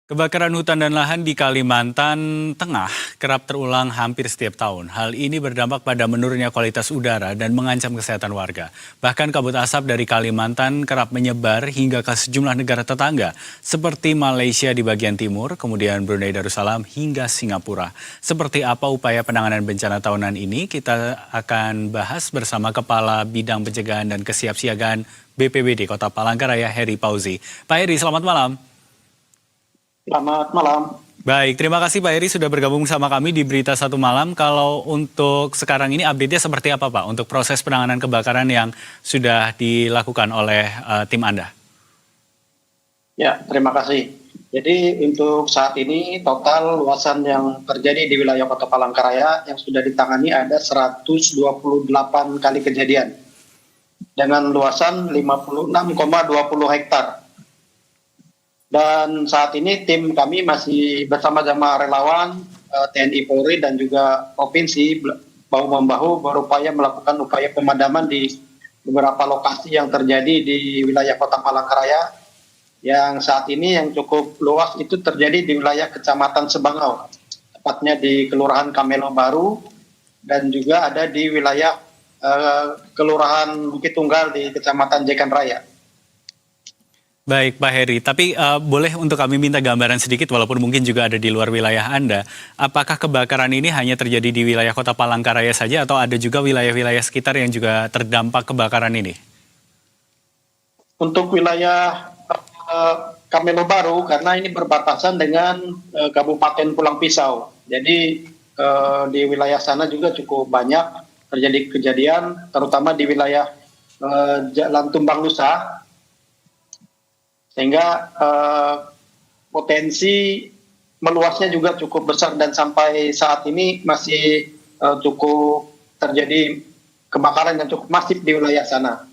Kebakaran hutan dan lahan di Kalimantan Tengah kerap terulang hampir setiap tahun. Hal ini berdampak pada menurunnya kualitas udara dan mengancam kesehatan warga. Bahkan kabut asap dari Kalimantan kerap menyebar hingga ke sejumlah negara tetangga, seperti Malaysia di bagian timur, kemudian Brunei Darussalam hingga Singapura. Seperti apa upaya penanganan bencana tahunan ini, kita akan bahas bersama Kepala Bidang Pencegahan dan Kesiapsiagaan BPBD Kota Palangkaraya, Heri Pauzi. Pak Heri, selamat malam. Selamat malam. Baik, terima kasih Pak Heri sudah bergabung sama kami di Berita Satu Malam. Kalau untuk sekarang ini update-nya seperti apa Pak untuk proses penanganan kebakaran yang sudah dilakukan oleh tim Anda? Ya, terima kasih. Jadi untuk saat ini total luasan yang terjadi di wilayah Kota Palangkaraya yang sudah ditangani ada 128 kali kejadian dengan luasan 56,20 hektar. Dan saat ini tim kami masih bersama-sama relawan TNI Polri dan juga provinsi bahu-membahu berupaya melakukan upaya pemadaman di beberapa lokasi yang terjadi di wilayah Kota Palangkaraya. Yang saat ini yang cukup luas itu terjadi di wilayah Kecamatan Sebangau, tepatnya di Kelurahan Kamelo Baru, dan juga ada di wilayah Kelurahan Bukit Tunggal di Kecamatan Jekan Raya. Baik Pak Heri, tapi boleh untuk kami minta gambaran sedikit walaupun mungkin juga ada di luar wilayah Anda. Apakah kebakaran ini hanya terjadi di wilayah Kota Palangkaraya saja atau ada juga wilayah-wilayah sekitar yang juga terdampak kebakaran ini? Untuk wilayah Kamelo Baru, karena ini berbatasan dengan Kabupaten Pulang Pisau. Jadi di wilayah sana juga cukup banyak terjadi kejadian, terutama di wilayah Jalan Tumbang Nusa, sehingga potensi meluasnya juga cukup besar dan sampai saat ini masih cukup terjadi kebakaran yang cukup masif di wilayah sana.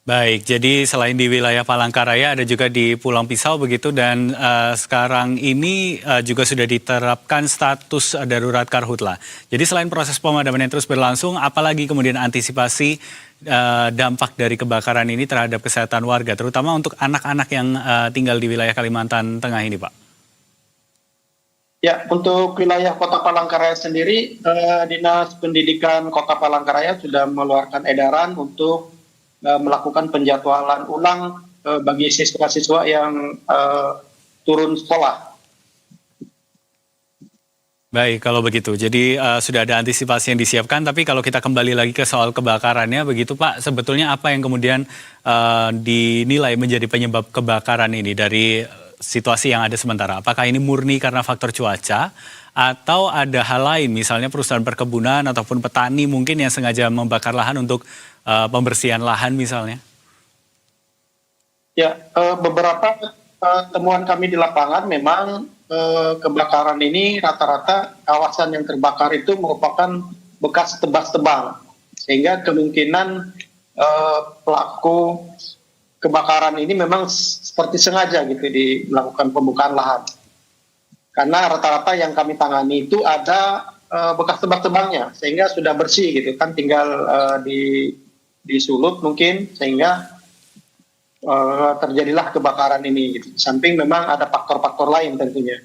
Baik, jadi selain di wilayah Palangkaraya ada juga di Pulang Pisau begitu dan sekarang ini juga sudah diterapkan status darurat karhutla. Jadi selain proses pemadaman yang terus berlangsung, apalagi kemudian antisipasi dampak dari kebakaran ini terhadap kesehatan warga, terutama untuk anak-anak yang tinggal di wilayah Kalimantan Tengah ini, Pak? Ya, untuk wilayah Kota Palangkaraya sendiri, Dinas Pendidikan Kota Palangkaraya sudah mengeluarkan edaran untuk melakukan penjadwalan ulang bagi siswa-siswa yang turun sekolah. Baik, kalau begitu. Jadi sudah ada antisipasi yang disiapkan, tapi kalau kita kembali lagi ke soal kebakarannya, begitu Pak, sebetulnya apa yang kemudian dinilai menjadi penyebab kebakaran ini dari situasi yang ada sementara? Apakah ini murni karena faktor cuaca, atau ada hal lain, misalnya perusahaan perkebunan ataupun petani mungkin yang sengaja membakar lahan untuk pembersihan lahan misalnya? Ya, beberapa temuan kami di lapangan memang kebakaran ini rata-rata kawasan yang terbakar itu merupakan bekas tebas-tebang, sehingga kemungkinan pelaku kebakaran ini memang seperti sengaja gitu melakukan pembukaan lahan. Karena rata-rata yang kami tangani itu ada bekas tebas-tebangnya, sehingga sudah bersih gitu kan, tinggal disulut mungkin, sehingga terjadilah kebakaran ini gitu. Samping memang ada faktor-faktor lain tentunya.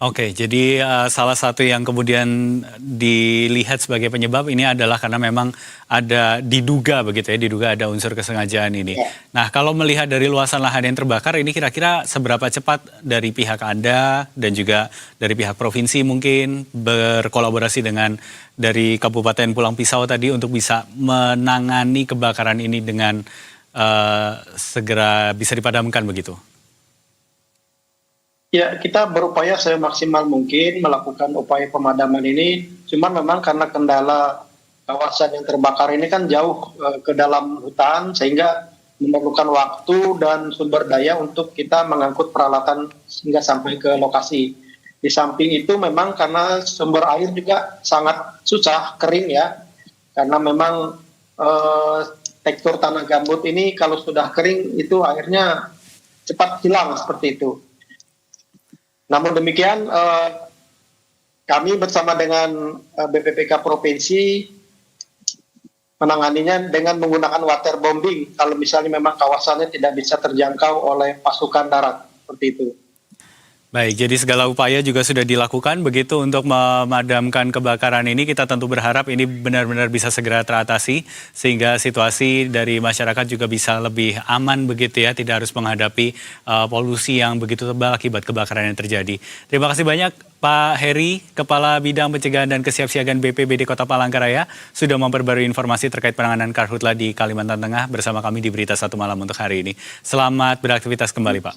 Oke, jadi salah satu yang kemudian dilihat sebagai penyebab ini adalah karena memang ada diduga begitu ya, diduga ada unsur kesengajaan ini. Ya. Nah, kalau melihat dari luasan lahan yang terbakar ini kira-kira seberapa cepat dari pihak Anda dan juga dari pihak provinsi mungkin berkolaborasi dengan dari Kabupaten Pulang Pisau tadi untuk bisa menangani kebakaran ini dengan segera bisa dipadamkan begitu? Ya, kita berupaya semaksimal mungkin melakukan upaya pemadaman ini. Cuman memang karena kendala kawasan yang terbakar ini kan jauh ke dalam hutan, sehingga memerlukan waktu dan sumber daya untuk kita mengangkut peralatan hingga sampai ke lokasi. Di samping itu memang karena sumber air juga sangat susah, kering ya. Karena memang tekstur tanah gambut ini kalau sudah kering itu airnya cepat hilang seperti itu. Namun demikian, kami bersama dengan BPPK Provinsi menanganinya dengan menggunakan waterbombing kalau misalnya memang kawasannya tidak bisa terjangkau oleh pasukan darat, seperti itu. Baik, jadi segala upaya juga sudah dilakukan begitu untuk memadamkan kebakaran ini. Kita tentu berharap ini benar-benar bisa segera teratasi sehingga situasi dari masyarakat juga bisa lebih aman begitu ya, tidak harus menghadapi polusi yang begitu tebal akibat kebakaran yang terjadi. Terima kasih banyak Pak Heri, Kepala Bidang Pencegahan dan Kesiapsiagaan BPBD Kota Palangkaraya sudah memperbarui informasi terkait penanganan karhutla di Kalimantan Tengah bersama kami di Berita Satu Malam untuk hari ini. Selamat beraktivitas kembali, Pak.